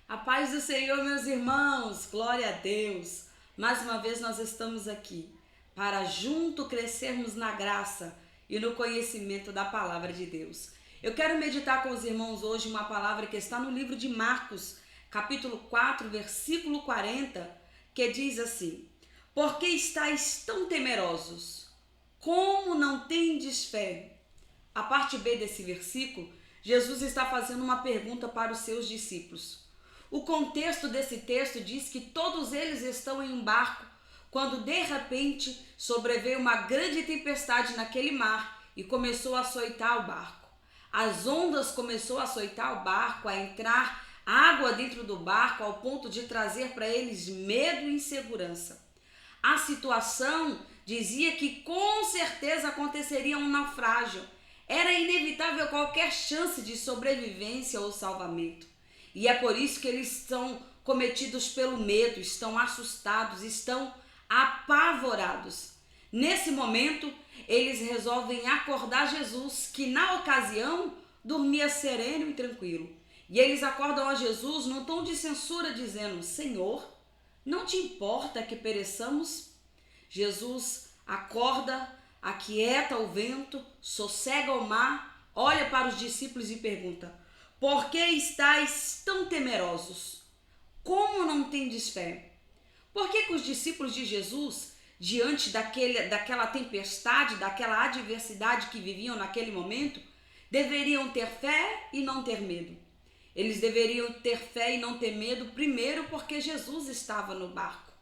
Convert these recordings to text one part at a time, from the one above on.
A paz do Senhor, meus irmãos, glória a Deus. Mais uma vez nós estamos aqui para junto crescermos na graça e no conhecimento da palavra de Deus. Eu quero meditar com os irmãos hoje uma palavra que está no livro de Marcos, capítulo 4, versículo 40, que diz assim: Por que estáis tão temerosos? Como não tendes fé? A parte B desse versículo, Jesus está fazendo uma pergunta para os seus discípulos. O contexto desse texto diz que todos eles estão em um barco quando de repente sobreveio uma grande tempestade naquele mar e começou a açoitar o barco. As ondas começou a açoitar o barco, a entrar água dentro do barco ao ponto de trazer para eles medo e insegurança. A situação dizia que com certeza aconteceria um naufrágio. Era inevitável qualquer chance de sobrevivência ou salvamento. E é por isso que eles estão cometidos pelo medo, estão assustados, estão apavorados. Nesse momento, eles resolvem acordar Jesus, que na ocasião dormia sereno e tranquilo. E eles acordam a Jesus num tom de censura, dizendo: Senhor, não te importa que pereçamos? Jesus acorda, aquieta o vento, sossega o mar, olha para os discípulos e pergunta: Por que estáis tão temerosos? Como não tendes fé? Por que os discípulos de Jesus, diante daquela tempestade, daquela adversidade que viviam naquele momento, deveriam ter fé e não ter medo? Eles deveriam ter fé e não ter medo, primeiro porque Jesus estava no barco.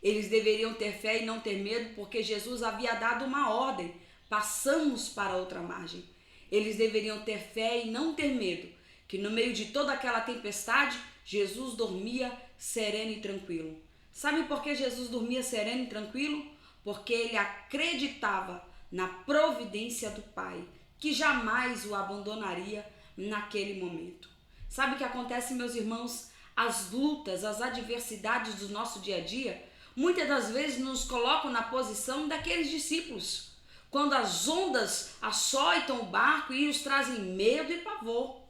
Eles deveriam ter fé e não ter medo porque Jesus havia dado uma ordem: passamos para outra margem. Eles deveriam ter fé e não ter medo, que no meio de toda aquela tempestade, Jesus dormia sereno e tranquilo. Sabe por que Jesus dormia sereno e tranquilo? Porque ele acreditava na providência do Pai, que jamais o abandonaria naquele momento. Sabe o que acontece, meus irmãos? As lutas, as adversidades do nosso dia a dia, muitas das vezes nos colocam na posição daqueles discípulos, quando as ondas açoitam o barco e nos trazem medo e pavor.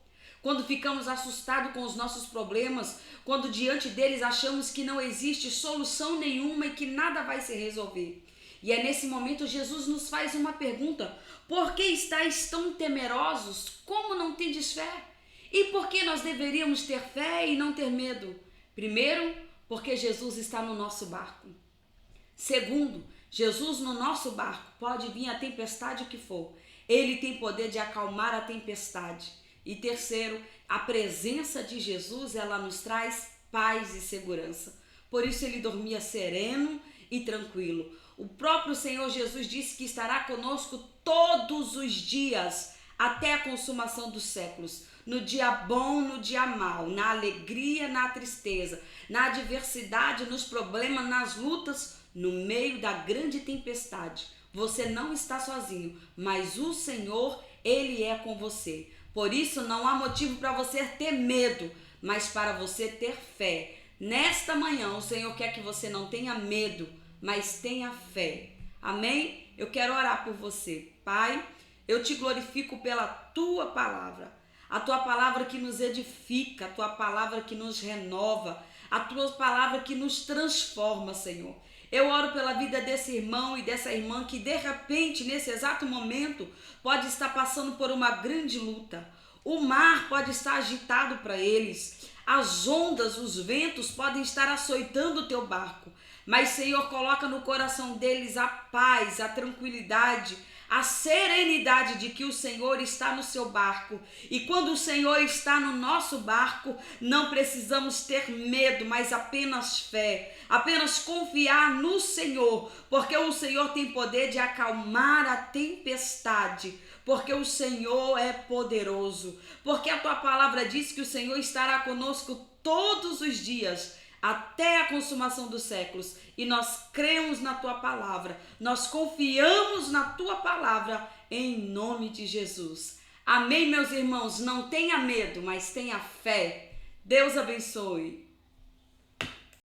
Quando ficamos assustados com os nossos problemas, quando diante deles achamos que não existe solução nenhuma e que nada vai se resolver. E é nesse momento Jesus nos faz uma pergunta: por que estáis tão temerosos? Como não tendes fé? E por que nós deveríamos ter fé e não ter medo? Primeiro, porque Jesus está no nosso barco. Segundo, Jesus no nosso barco, pode vir a tempestade que for, ele tem poder de acalmar a tempestade. E terceiro, a presença de Jesus, ela nos traz paz e segurança. Por isso ele dormia sereno e tranquilo. O próprio Senhor Jesus disse que estará conosco todos os dias, até a consumação dos séculos. No dia bom, no dia mau, na alegria, na tristeza, na adversidade, nos problemas, nas lutas, no meio da grande tempestade. Você não está sozinho, mas o Senhor, ele é com você. Por isso não há motivo para você ter medo, mas para você ter fé. Nesta manhã o Senhor quer que você não tenha medo, mas tenha fé. Amém? Eu quero orar por você. Pai, eu te glorifico pela tua palavra. A tua palavra que nos edifica, a tua palavra que nos renova, a tua palavra que nos transforma, Senhor. Eu oro pela vida desse irmão e dessa irmã que de repente, nesse exato momento, pode estar passando por uma grande luta. O mar pode estar agitado para eles. As ondas, os ventos podem estar açoitando o teu barco. Mas, Senhor, coloca no coração deles a paz, a tranquilidade, a serenidade de que o Senhor está no seu barco. E quando o Senhor está no nosso barco, não precisamos ter medo, mas apenas fé, apenas confiar no Senhor, porque o Senhor tem poder de acalmar a tempestade, porque o Senhor é poderoso, porque a tua palavra diz que o Senhor estará conosco todos os dias, até a consumação dos séculos, e nós cremos na tua palavra, nós confiamos na tua palavra, em nome de Jesus. Amém, meus irmãos? Não tenha medo, mas tenha fé. Deus abençoe.